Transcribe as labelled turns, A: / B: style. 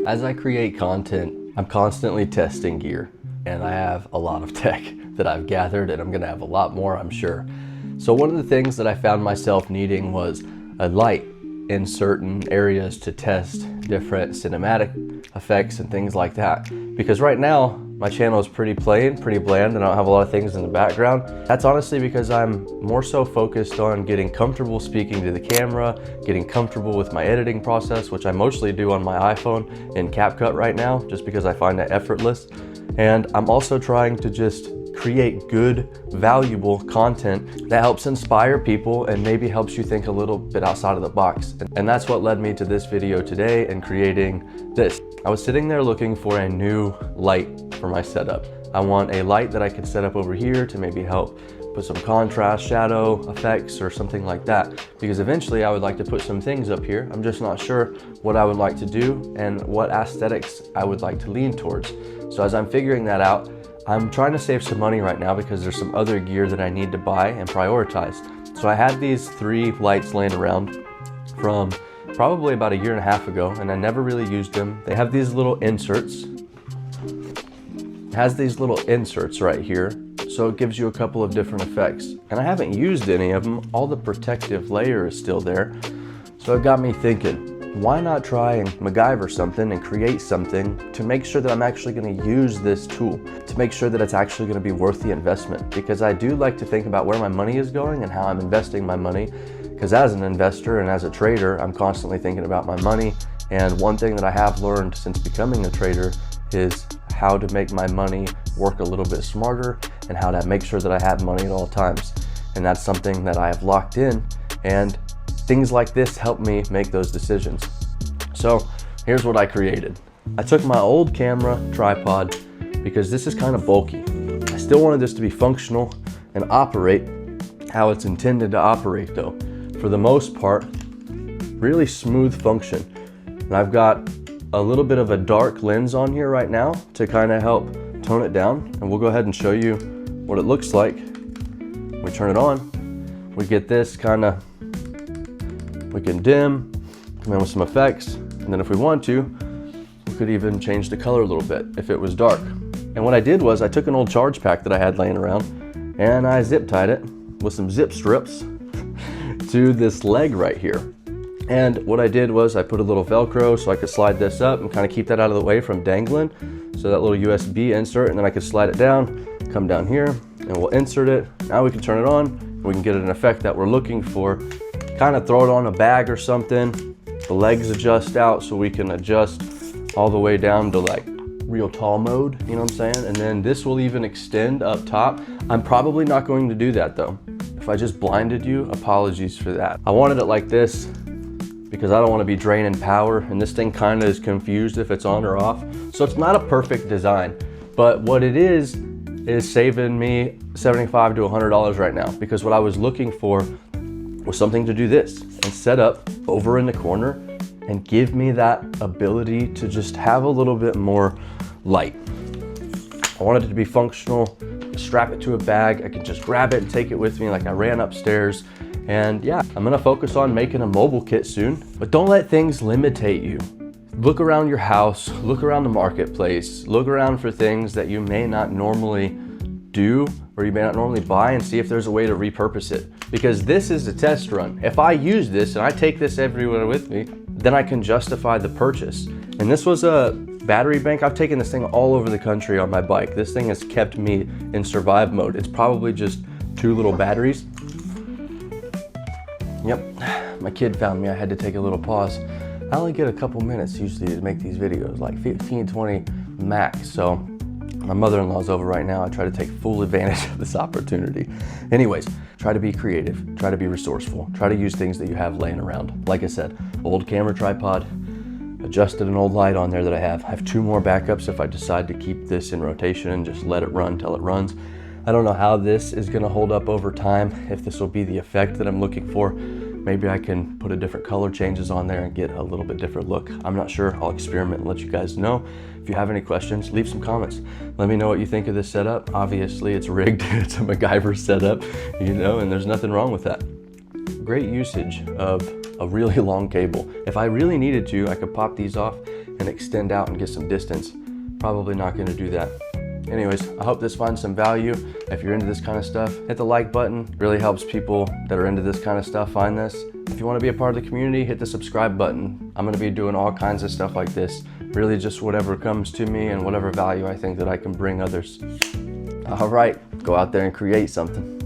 A: As I create content, I'm constantly testing gear, and I have a lot of tech that I've gathered, and I'm gonna have a lot more, I'm sure. So one of the things that I found myself needing was a light in certain areas to test different cinematic effects and things like that. Because right now, my channel is pretty plain, pretty bland, and I don't have a lot of things in the background. That's honestly because I'm more so focused on getting comfortable speaking to the camera, getting comfortable with my editing process, which I mostly do on my iPhone in CapCut right now, just because I find it effortless. And I'm also trying to just create good, valuable content that helps inspire people and maybe helps you think a little bit outside of the box. And that's what led me to this video today and creating this. I was sitting there looking for a new light for my setup. I want a light that I could set up over here to maybe help put some contrast, shadow effects, or something like that. Because eventually I would like to put some things up here. I'm just not sure what I would like to do and what aesthetics I would like to lean towards. So as I'm figuring that out, I'm trying to save some money right now because there's some other gear that I need to buy and prioritize. So I had these 3 lights laying around from probably about 1.5 years ago, and I never really used them. They have these little inserts. It has these little inserts right here, so it gives you a couple of different effects. And I haven't used any of them. All the protective layer is still there. So it got me thinking, why not try and MacGyver something and create something to make sure that I'm actually going to use this tool, to make sure that it's actually going to be worth the investment? Because I do like to think about where my money is going and how I'm investing my money. Because as an investor and as a trader, I'm constantly thinking about my money. And one thing that I have learned since becoming a trader is how to make my money work a little bit smarter and how to make sure that I have money at all times. And that's something that I have locked in, and things like this help me make those decisions. So here's what I created. I took my old camera tripod because this is kind of bulky. I still wanted this to be functional and operate how it's intended to operate though. For the most part, really smooth function. And I've got a little bit of a dark lens on here right now to kind of help tone it down. And we'll go ahead and show you what it looks like. We turn it on, we get this kind of, we can dim, come in with some effects. And then if we want to, we could even change the color a little bit if it was dark. And what I did was I took an old charge pack that I had laying around and I zip tied it with some zip strips to this leg right here. And what I did was I put a little Velcro so I could slide this up and kind of keep that out of the way from dangling. So that little USB insert, and then I could slide it down, come down here, and we'll insert it. Now we can turn it on, and we can get an effect that we're looking for. Kind of throw it on a bag or something. The legs adjust out so we can adjust all the way down to like real tall mode, you know what I'm saying? And then this will even extend up top. I'm probably not going to do that though. If I just blinded you, apologies for that. I wanted it like this because I don't want to be draining power, and this thing kind of is confused if it's on or off. So it's not a perfect design, but what it is saving me $75 to $100 right now, because what I was looking for was something to do this and set up over in the corner and give me that ability to just have a little bit more light. I wanted it to be functional, strap it to a bag. I can just grab it and take it with me like I ran upstairs. And yeah, I'm gonna focus on making a mobile kit soon, but don't let things limitate you. Look around your house, look around the marketplace, look around for things that you may not normally do or you may not normally buy, and see if there's a way to repurpose it. Because this is a test run. If I use this and I take this everywhere with me, then I can justify the purchase. And this was a battery bank. I've taken this thing all over the country on my bike. This thing has kept me in survive mode. It's probably just 2 little batteries. Yep, my kid found me. I had to take a little pause. I only get a couple minutes usually to make these videos, like 15, 20 max. So my mother-in-law's over right now. I try to take full advantage of this opportunity. Anyways, try to be creative, try to be resourceful, try to use things that you have laying around. Like I said, old camera tripod, adjusted an old light on there that I have. I have 2 more backups if I decide to keep this in rotation and just let it run till it runs. I don't know how this is gonna hold up over time, if this will be the effect that I'm looking for. Maybe I can put a different color changes on there and get a little bit different look. I'm not sure. I'll experiment and let you guys know. If you have any questions, leave some comments. Let me know what you think of this setup. Obviously, it's rigged. It's a MacGyver setup, you know, and there's nothing wrong with that. Great usage of a really long cable. If I really needed to, I could pop these off and and extend out and get some distance. Probably not gonna do that. Anyways, I hope this finds some value. If you're into this kind of stuff, hit the like button. It really helps people that are into this kind of stuff find this. If you want to be a part of the community, hit the subscribe button. I'm going to be doing all kinds of stuff like this. Really just whatever comes to me and whatever value I think that I can bring others. All right, go out there and create something.